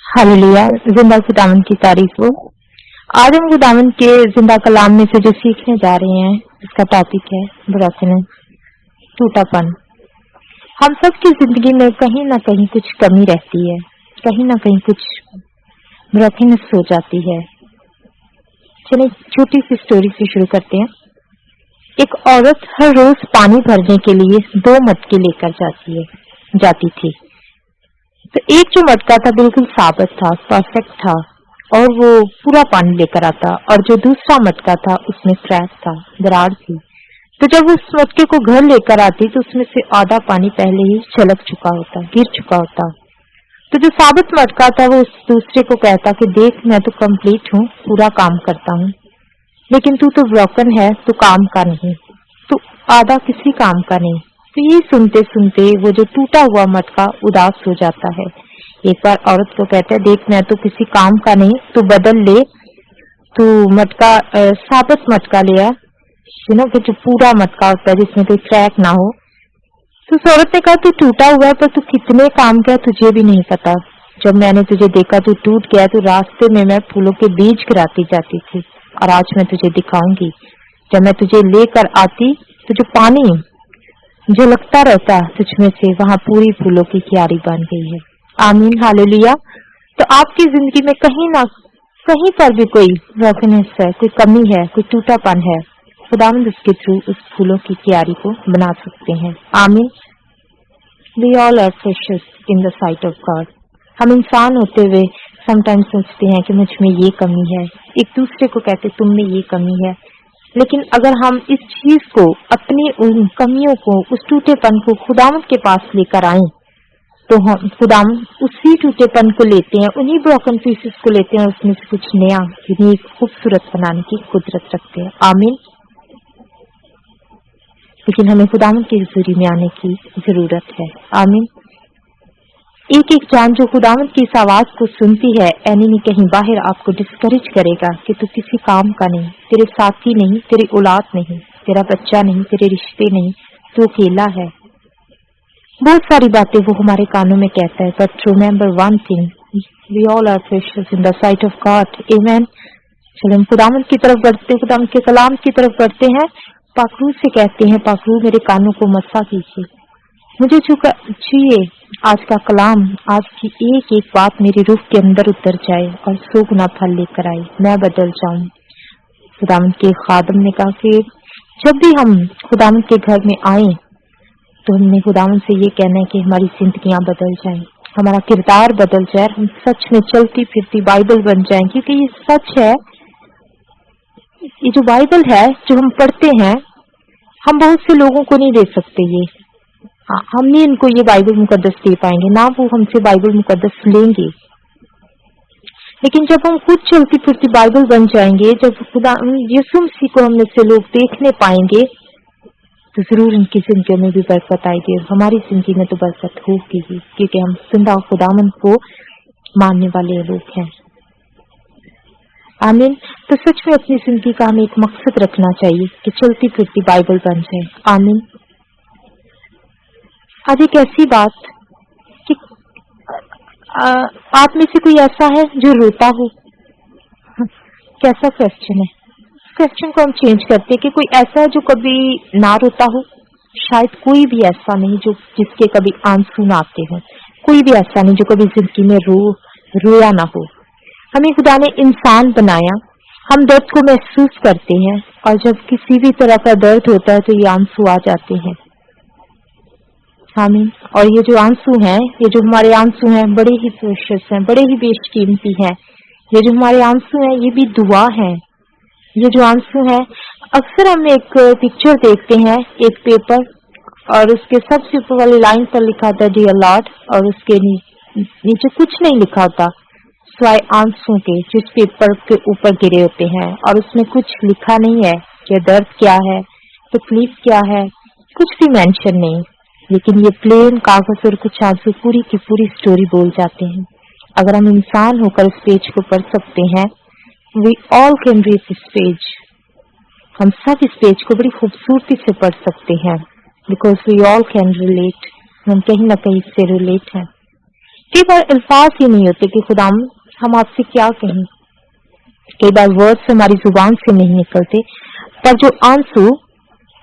Hallelujah, जिंदा खुदावन की तारीफ हो। आज हम खुदावन के जिंदा कलाम में से जो सीखने जा रहे हैं, इसका टॉपिक है ब्रोकनेस, टूटापन। हम सब की जिंदगी में कहीं ना कहीं कुछ कमी रहती है, कहीं ना कहीं कुछ ब्रोकनेस हो जाती है। चलिए छोटी सी स्टोरी से शुरू करते हैं। एक औरत हर रोज पानी भरने के लिए 2 मटके लेकर जाती थी। तो एक जो मटका था बिल्कुल साबित था, परफेक्ट था और वो पूरा पानी लेकर आता, और जो दूसरा मटका था उसमें क्रैक था, दरार थी। तो जब उस मटके को घर लेकर आती तो उसमें से आधा पानी पहले ही छलक चुका होता, गिर चुका होता। तो जो साबित मटका था वो उस दूसरे को कहता कि देख, मैं तो कंप्लीट हूँ, पूरा काम करता हूँ, लेकिन तू तो ब्रोकन है, तू काम का नहीं, तू आधा किसी काम का नहीं। तो ये सुनते सुनते वो जो टूटा हुआ मटका उदास हो जाता है। एक बार औरत को कहता है, देख, मैं तो किसी काम का नहीं, तू बदल ले, तू मटका साबित मटका लिया, कि जो पूरा मटका होता है जिसमें कोई क्रैक ना हो। तो उस औरत ने कहा, तू टूटा हुआ है पर तू कितने काम का है तुझे भी नहीं पता। जब मैंने तुझे देखा तू टूट गया, तो रास्ते में मैं फूलों के बीज गिराती जाती थी, और आज मैं तुझे दिखाऊंगी। जब मैं तुझे लेकर आती तो जो पानी झलकता रहता तुझ में से, वहाँ पूरी फूलों की क्यारी बन गई है। आमीन, हालेलुया। तो आपकी जिंदगी में कहीं ना कहीं पर भी कोई ब्रोकनेस है, कोई कमी है, कोई टूटापन है, खुदावंद उसके थ्रू उस फूलों की क्यारी को बना सकते हैं। आमीन। We all are precious in the sight of God. हम इंसान होते हुए समटाइम्स सोचते हैं कि मुझ में ये कमी है, एक दूसरे को कहते तुम में ये कमी है। लेकिन अगर हम इस चीज को, अपनी उन कमियों को, उस टूटेपन को खुदावंद के पास लेकर आए, तो हम खुदावंद उसी टूटेपन को लेते हैं, उन्हीं ब्रोकन पीसेस को लेते हैं, उसमें से कुछ नया, यूनिक, खूबसूरत बनाने की कुदरत रखते हैं। आमीन। लेकिन हमें खुदावंद की हुजूरी में आने की जरूरत है। आमीन। एक एक जान जो खुदावंद की इस आवाज को सुनती है, एनिमी कहीं बाहर आपको डिस्करेज करेगा कि तू किसी काम का नहीं, तेरे साथी नहीं, तेरी औलाद नहीं, तेरा बच्चा नहीं, तेरे रिश्ते नहीं, तू अकेला है। बहुत सारी बातें वो हमारे कानों में कहता है, but remember one thing, we all are precious in the sight of God. आमीन। चलो हम खुदावंद की तरफ बढ़ते हैं, खुदावंद के कलाम की तरफ बढ़ते हैं। पाखरू से कहते हैं, पाखरू मेरे कानों को मसा कीजिए, मुझे छुइए, आज का कलाम, आज की एक एक बात मेरी रूह के अंदर उतर जाए और 100 गुना फल लेकर आए, मैं बदल जाऊं। खुदावंद के खादम ने कहा कि जब भी हम खुदावंद के घर में आए तो हमने खुदावंद से ये कहना है कि हमारी जिंदगियां बदल जाएं, हमारा किरदार बदल जाए, हम सच में चलती फिरती बाइबल बन जाएं। क्योंकि ये सच है, ये जो बाइबल है जो हम पढ़ते हैं, हम बहुत से लोगों को नहीं दे सकते। ये हम नहीं इनको ये बाइबल मुकद्दस दे पाएंगे, ना वो हमसे बाइबल मुकद्दस लेंगे। लेकिन जब हम खुद चलती फिरती बाइबल बन जाएंगे, जब खुदा यीशु मसीह को हम में से लोग देखने पाएंगे, तो जरूर इनकी जिंदगी में भी बरकत आएगी, और हमारी जिंदगी में तो बरकत होगी ही, क्योंकि हम जिंदा खुदावंद को मानने वाले लोग हैं। आमीन। तो सच में अपनी जिंदगी का हमें एक मकसद रखना चाहिए कि चलती फिरती बाइबल बन जाए। आमीन। आज एक ऐसी बात कि आप में से कोई ऐसा है जो रोता हो? कैसा क्वेश्चन है? क्वेश्चन को हम चेंज करते हैं कि कोई ऐसा है जो कभी ना रोता हो? शायद कोई भी ऐसा नहीं जो जिसके कभी आंसू ना आते हो, कोई भी ऐसा नहीं जो कभी जिंदगी में रोया ना हो। हमें खुदा ने इंसान बनाया, हम दर्द को महसूस करते हैं, और जब किसी भी तरह का दर्द होता है तो ये आंसू आ जाते हैं। आमीन। और ये जो आंसू हैं, ये जो हमारे आंसू हैं, बड़े ही प्रेशियस हैं, बड़े ही बेशकीमती हैं। ये जो हमारे आंसू हैं, ये भी दुआ है। ये जो आंसू हैं, अक्सर हम एक पिक्चर देखते हैं, एक पेपर, और उसके सबसे ऊपर वाली लाइन पर लिखा होता है डियर लॉर्ड, और उसके नीचे कुछ नहीं लिखा होता सिवाय आंसू के जिस पेपर के ऊपर गिरे होते हैं, और उसमें कुछ लिखा नहीं है कि दर्द क्या है, तकलीफ क्या है, कुछ भी मेंशन नहीं। लेकिन ये प्लेन कागज और कुछ आंसू पूरी की पूरी स्टोरी बोल जाते हैं। अगर हम इंसान होकर इस पेज को पढ़ सकते हैं, we all can read this page, हम सब इस पेज को बड़ी खूबसूरती से पढ़ सकते हैं, because we all can relate, हम कहीं ना कहीं इससे रिलेट हैं। कई बार अल्फाज ही नहीं होते कि खुदा हम आपसे क्या कहें, कई बार वर्ड्स हमारी जुबान से नहीं निकलते, पर जो आंसू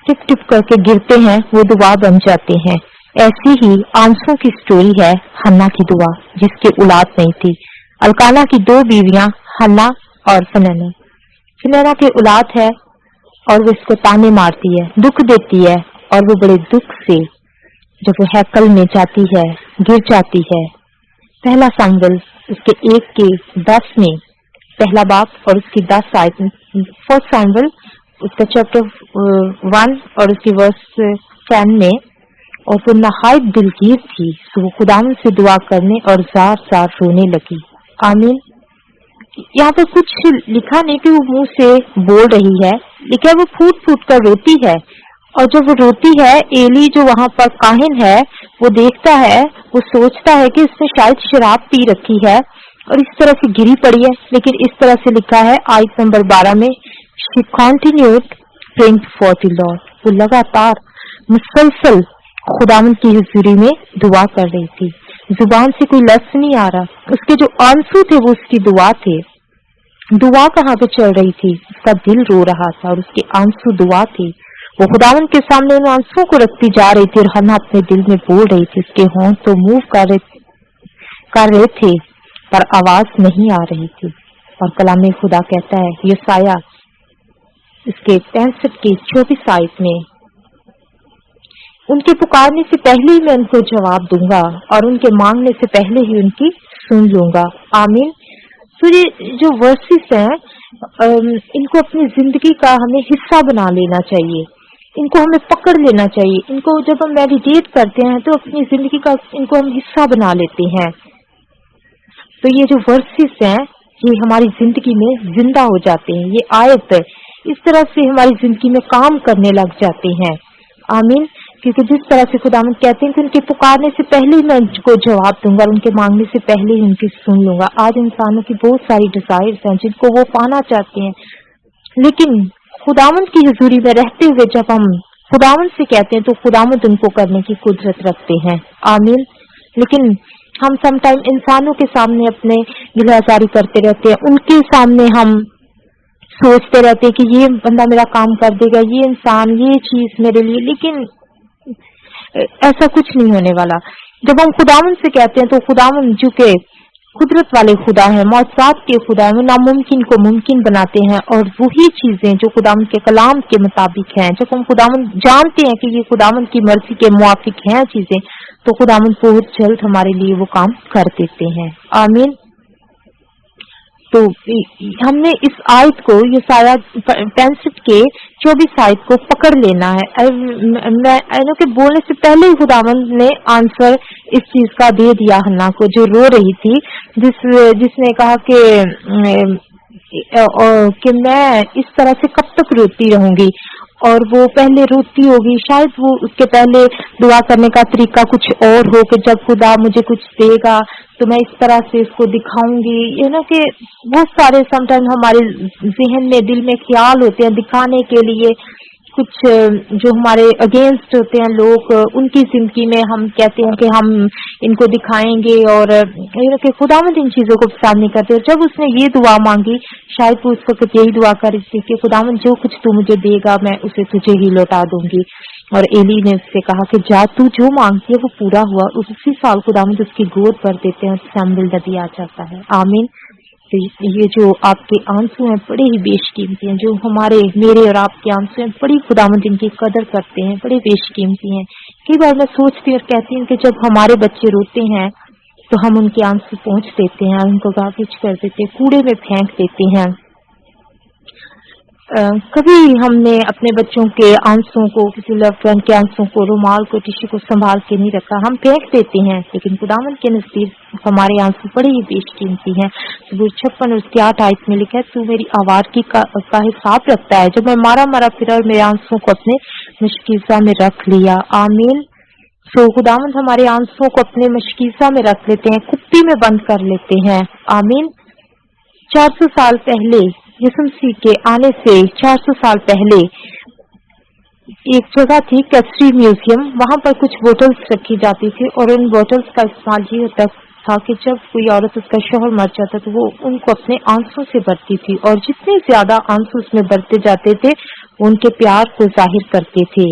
टिप टिप करके गिरते हैं वो दुआ बन जाते हैं। ऐसी ही आंसू की स्टोरी है हन्ना की दुआ, जिसकी औलाद नहीं थी। अलकाना की 2 बीवियां हन्ना और फनैना। फनैना की औलाद है और वो इसको ताने मारती है, दुख देती है, और वो बड़े दुख से जब वो हैकल में जाती है गिर जाती है। पहला सामुएल उसके 1 के 10 में, पहला बाप और उसकी 10 आयत, फर्स्ट सामुएल उसका चैप्टर 1 और उसकी वर्स 10 में। और वो नहायत दिलगीर थी, तो वो खुदावंद से दुआ करने और जार जार रोने लगी। आमीन। यहाँ पर कुछ लिखा नहीं कि वो मुंह से बोल रही है, लेकिन वो फूट फूट कर रोती है। और जब वो रोती है, एली जो वहां पर काहिन है वो देखता है, वो सोचता है कि इसने शायद शराब पी रखी है और इस तरह से गिरी पड़ी है। लेकिन इस तरह से लिखा है आयत नंबर 12 में, she continued praying for the Lord. वो लगातार मुसलसल खुदावंद की हुजूरी में दुआ कर रही थी, जुबान से कोई लफ्ज नहीं आ रहा। उसके जो आंसू थे वो उसकी दुआ थे। दुआ कहाँ पे चल रही थी, उसका दिल रो रहा था और उसके आंसू दुआ थे। वो खुदावंद के सामने उन आंसुओं को रखती जा रही थी और हन्ना अपने दिल में बोल रही थी। उसके होंठ तो मूव कर रहे थे पर आवाज नहीं आ रही थी। और कलाम खुदा कहता है यसाया इसके 65 के 24 आयत में, उनके पुकारने से पहले ही मैं उनको जवाब दूंगा और उनके मांगने से पहले ही उनकी सुन लूंगा। आमीन। तो ये जो वर्सेस हैं, इनको अपनी जिंदगी का हमें हिस्सा बना लेना चाहिए, इनको हमें पकड़ लेना चाहिए। इनको जब हम मेडिटेट करते हैं तो अपनी जिंदगी का इनको हम हिस्सा बना लेते हैं। तो ये जो वर्सेस हैं ये हमारी जिंदगी में जिंदा हो जाते हैं। ये आयत इस तरह से हमारी जिंदगी में काम करने लग जाते हैं। आमीन। क्योंकि जिस तरह से खुदावंद कहते हैं कि उनके पुकारने से पहले ही मैं उनको जवाब दूंगा, उनके मांगने से पहले ही उनकी सुन लूंगा। आज इंसानों की बहुत सारी डिजायर्स हैं जिनको वो पाना चाहते हैं, लेकिन खुदावंद की हुजूरी में रहते हुए जब हम खुदावंद से कहते हैं तो खुदावंद उनको करने की कुदरत रखते हैं। आमीन। लेकिन हम समटाइम इंसानों के सामने अपने गिलाजारी करते रहते हैं, उनके सामने हम सोचते रहते हैं कि ये बंदा मेरा काम कर देगा, ये इंसान ये चीज मेरे लिए, लेकिन ऐसा कुछ नहीं होने वाला। जब हम खुदावंद से कहते हैं तो खुदावंद जो के कुदरत वाले खुदा है, मौजूदात के खुदा है, वो नामुमकिन को मुमकिन बनाते हैं। और वही चीजें जो खुदावंद के कलाम के मुताबिक हैं, जब हम खुदावंद जानते हैं कि ये खुदावंद की मर्जी के मुआफिक हैं चीजें, तो खुदावंद बहुत जल्द हमारे लिए वो काम कर देते हैं। आमीन। तो हमने इस आयत को, ये सारा 65 के 24 आयत को पकड़ लेना है। मैं के बोलने से पहले ही खुदावंद ने आंसर इस चीज का दे दिया हन्ना को, जो रो रही थी, जिसने कहा कि मैं इस तरह से कब तक रोती रहूंगी। और वो पहले रोती होगी, शायद वो उसके पहले दुआ करने का तरीका कुछ और हो कि जब खुदा मुझे कुछ देगा तो मैं इस तरह से इसको दिखाऊंगी। ये ना कि बहुत सारे समटाइम हमारे जहन में, दिल में ख्याल होते हैं दिखाने के लिए, कुछ जो हमारे अगेंस्ट होते हैं लोग, उनकी जिंदगी में हम कहते हैं कि हम इनको दिखाएंगे, और कि खुदावंद इन चीजों को पसंद नहीं करते। जब उसने ये दुआ मांगी, शायद वो उस वक्त यही दुआ कर रही थी कि खुदावंद जो कुछ तू मुझे देगा मैं उसे तुझे ही लौटा दूंगी। और एली ने उससे कहा कि जा, तू जो मांगती है वो पूरा हुआ। उसी साल खुदावंद उसकी गोद भर देते हैं, सैमुएल नबी आ जाता है। आमीन। तो ये जो आपके आंसू हैं बड़े ही बेशकीमती हैं, जो हमारे मेरे और आपके आंसू हैं, बड़ी खुदावंद इनकी कदर करते हैं, बड़े बेशकीमती हैं। कई बार मैं सोचती और कहती हूँ कि जब हमारे बच्चे रोते हैं तो हम उनके आंसू पोंछ देते हैं, उनको गार्बेज कर देते हैं, कूड़े में फेंक देते हैं। कभी हमने अपने बच्चों के आंसुओं को, किसी लव्ड वन के आंसुओं को, रुमाल को, टिश्यू को संभाल के नहीं रखा, हम फेंक देते हैं। लेकिन खुदावंद के नजदीक हमारे आंसू बड़े ही बेशकीमती हैं। सबूर 56 और उसकी 8 आयत में लिखा है, तू मेरी आवारगी का हिसाब रखता है, जब मैं मारा मारा फिरा और मेरे आंसुओं को अपने मशकीज़ा में रख लिया। आमीन। तो खुदावंद हमारे आंसुओं को अपने मशकीज़ा में रख लेते हैं, कुप्पी में बंद कर लेते हैं। आमीन। 400 साल पहले, यीशु मसीह के आने से 400 साल पहले, एक जगह थी कैस्ट्री म्यूजियम, वहां पर कुछ बोटल्स रखी जाती थी और उन बोटल्स का इस्तेमाल ये होता تھا کہ جب کوئی عورت اس کا شوہر مر جاتا تو وہ ان کو اپنے آنسوں سے بھرتی تھی، اور جتنے زیادہ آنسو اس میں بھرتے جاتے تھے وہ ان کے پیار کو ظاہر کرتے تھے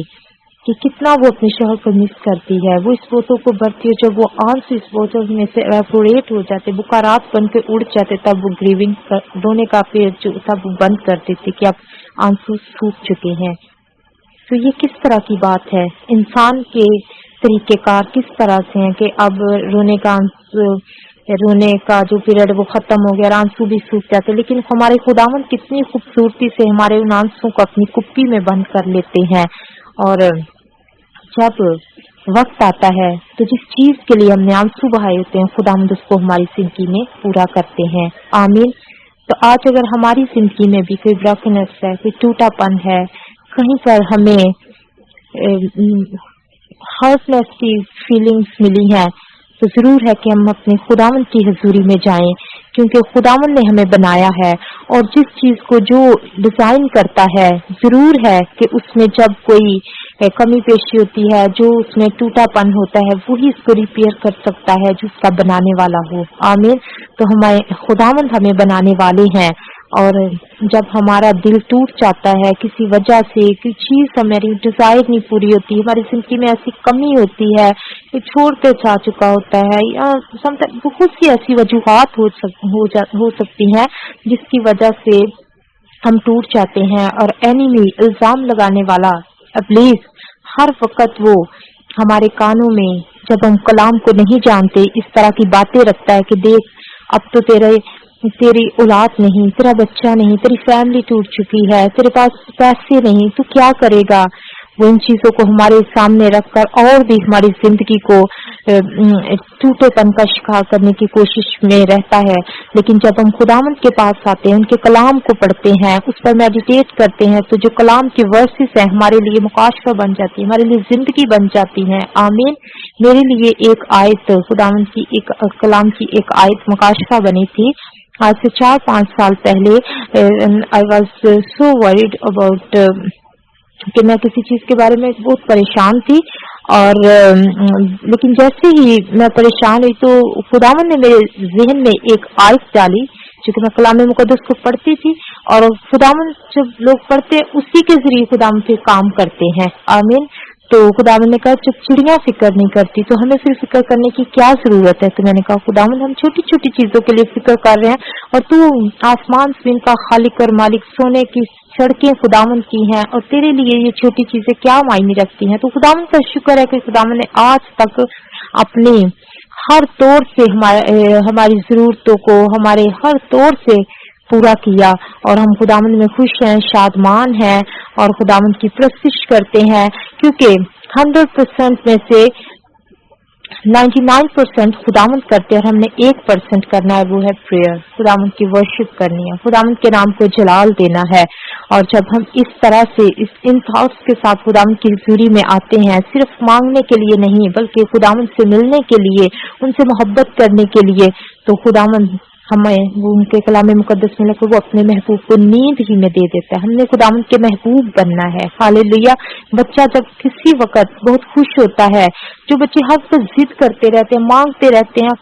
کہ کتنا وہ اپنے شوہر کو مس کرتی ہے. وہ اس بوتل کو بھرتی ہے، جب وہ آنسو اس بوتل میں سے ایویپوریٹ ہو جاتے، بخارات بن کے اڑ جاتے، تب وہ گریونگ رونے کا پیڑ جو تب وہ بند کر دیتے کہ اب آنسو سوکھ چکے ہیں. تو یہ کس طرح کی بات ہے؟ انسان کے طریقہ کار کس طرح سے ہیں کہ اب رونے کا جو پیریڈ وہ ختم ہو گیا اور آنسو بھی سوکھ جاتے، لیکن ہمارے خداوند کتنی خوبصورتی سے ہمارے ان آنسو کو اپنی کپی میں بند کر لیتے ہیں، اور جب وقت آتا ہے تو جس چیز کے لیے ہم نے آنسو بہائے ہوتے ہیں خداوند اس کو ہماری زندگی میں پورا کرتے ہیں. آمین. تو آج اگر ہماری زندگی میں بھی کوئی بروکنس ہے، کوئی ٹوٹا پن ہے، کہیں پر ہمیں ہرٹنس کی فیلنگز ملی ہیں، تو ضرور ہے کہ ہم اپنے خداوند کی حضوری میں جائیں، کیونکہ خداوند نے ہمیں بنایا ہے، اور جس چیز کو جو ڈیزائن کرتا ہے ضرور ہے کہ اس میں جب کوئی کمی پیشی ہوتی ہے، جو اس میں ٹوٹا پن ہوتا ہے، وہی اس کو ریپیئر کر سکتا ہے جو اس کا بنانے والا ہو. آمین. تو ہمارے خداوند ہمیں بنانے والے ہیں، اور جب ہمارا دل ٹوٹ جاتا ہے کسی وجہ سے، کوئی چیز ہماری ڈیزائر نہیں پوری ہوتی، ہماری زندگی میں ایسی کمی ہوتی ہے، کوئی چھوڑتے جا چکا ہوتا ہے، یا بہت سی ایسی وجوہات ہو سکتی ہیں جس کی وجہ سے ہم ٹوٹ جاتے ہیں، اور اینیمی الزام لگانے والا ابلیس ہر وقت وہ ہمارے کانوں میں، جب ہم کلام کو نہیں جانتے، اس طرح کی باتیں رکھتا ہے کہ دیکھ اب تو تیری اولاد نہیں، تیرا بچہ نہیں، تیری فیملی ٹوٹ چکی ہے، تیرے پاس پیسے نہیں، تو کیا کرے گا. وہ ان چیزوں کو ہمارے سامنے رکھ کر اور بھی ہماری زندگی کو ٹوٹے پن کا شکار کرنے کی کوشش میں رہتا ہے. لیکن جب ہم خداوند کے پاس آتے ہیں، ان کے کلام کو پڑھتے ہیں، اس پر میڈیٹیٹ کرتے ہیں، تو جو کلام کی ورسز ہیں ہمارے لیے مکاشفہ بن جاتی ہے، ہمارے لیے زندگی بن جاتی ہیں. آمین. میرے لیے ایک آیت خداوند کی کلام کی ایک آیت مکاشفہ بنی تھی آج سے 4-5 سال پہلے. I was so word about کہ میں کسی چیز کے بارے میں بہت پریشان تھی، اور لیکن جیسے ہی میں پریشان ہوئی تو خداوند نے میرے ذہن میں ایک آیت ڈالی، چونکہ میں کلام مقدس کو پڑھتی تھی، اور خداوند جب لوگ پڑھتے اسی کے ذریعے خداوند پہ کام کرتے ہیں. آمین. تو خداوند نے کہا جب چڑیاں فکر نہیں کرتی تو ہمیں پھر فکر کرنے کی کیا ضرورت ہے. تو میں نے کہا خداوند ہم چھوٹی چھوٹی چیزوں کے لیے فکر کر رہے ہیں، اور تو آسمان زمین کا خالق اور مالک، سونے کی سڑکیں خداوند کی ہیں، اور تیرے لیے یہ چھوٹی چیزیں کیا معنی رکھتی ہیں. تو خداوند کا شکر ہے کہ خداوند نے آج تک اپنے ہر طور سے ہماری ضرورتوں کو ہمارے ہر طور سے پورا کیا، اور ہم خداوند میں خوش ہیں، شادمان ہیں، اور خداوند کی پرستش کرتے ہیں، کیونکہ 100% میں سے 99% خداوند کرتے ہیں، اور ہم نے 1% کرنا ہے، وہ ہے پریئر. خداوند کی ورشپ کرنی ہے، خداوند کے نام کو جلال دینا ہے. اور جب ہم اس طرح سے ان تھاٹس کے ساتھ خداوند کی حضوری میں آتے ہیں، صرف مانگنے کے لیے نہیں بلکہ خداوند سے ملنے کے لیے، ان سے محبت کرنے کے لیے، تو خداوند ہمیں وہ ان کے کلام مقدس میں لکھا وہ اپنے محبوب کو نیند ہی میں دے دیتا ہے. ہم نے خداوند کے محبوب بننا ہے. ہاللیلویا. بچہ جب کسی وقت بہت خوش ہوتا ہے، جو بچے ہر وقت ضد کرتے رہتے ہیں، مانگتے رہتے ہیں،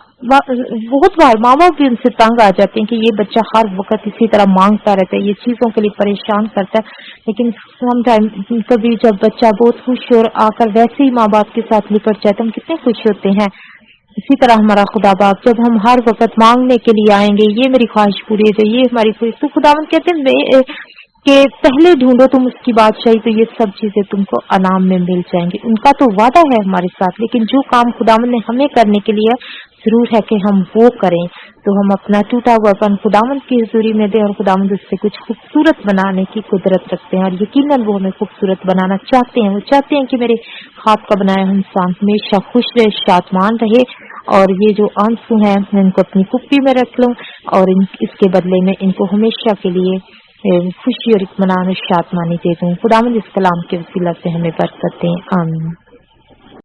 بہت بار ماں باپ بھی ان سے تنگ آ جاتے ہیں کہ یہ بچہ ہر وقت اسی طرح مانگتا رہتا ہے، یہ چیزوں کے لیے پریشان کرتا ہے. لیکن سم ٹائم کبھی جب بچہ بہت خوش ہو اور آ کر ویسے ہی ماں باپ کے ساتھ لپٹ جائے تو ہم کتنے خوش ہوتے ہیں. اسی طرح ہمارا خدا باپ جب ہم ہر وقت مانگنے کے لیے آئیں گے، یہ میری خواہش پوری ہے، یہ ہماری خواہش، تو خداوند کہتے ہیں کہ پہلے ڈھونڈو تم اس کی بادشاہی تو یہ سب چیزیں تم کو انعام میں مل جائیں گی. ان کا تو وعدہ ہے ہمارے ساتھ، لیکن جو کام خداوند نے ہمیں کرنے کے لیے ضرور ہے کہ ہم وہ کریں. تو ہم اپنا ٹوٹا ہوا پن خداوند کی حضوری میں دیں، اور خداوند اس سے کچھ خوبصورت بنانے کی قدرت رکھتے ہیں، اور یقیناً وہ ہمیں خوبصورت بنانا چاہتے ہیں. وہ چاہتے ہیں کہ میرے ہاتھ کا بنایا انسان ہمیشہ خوش رہے، شادمان رہے، اور یہ جو آنسو ہیں میں ان کو اپنی کپی میں رکھ لوں، اور اس کے بدلے میں ان کو ہمیشہ کے لیے خوشی اور اطمینان اور شادمانی دے دوں. خداوند اس کلام کے وسیلہ سے ہمیں برکت دیں. آمین.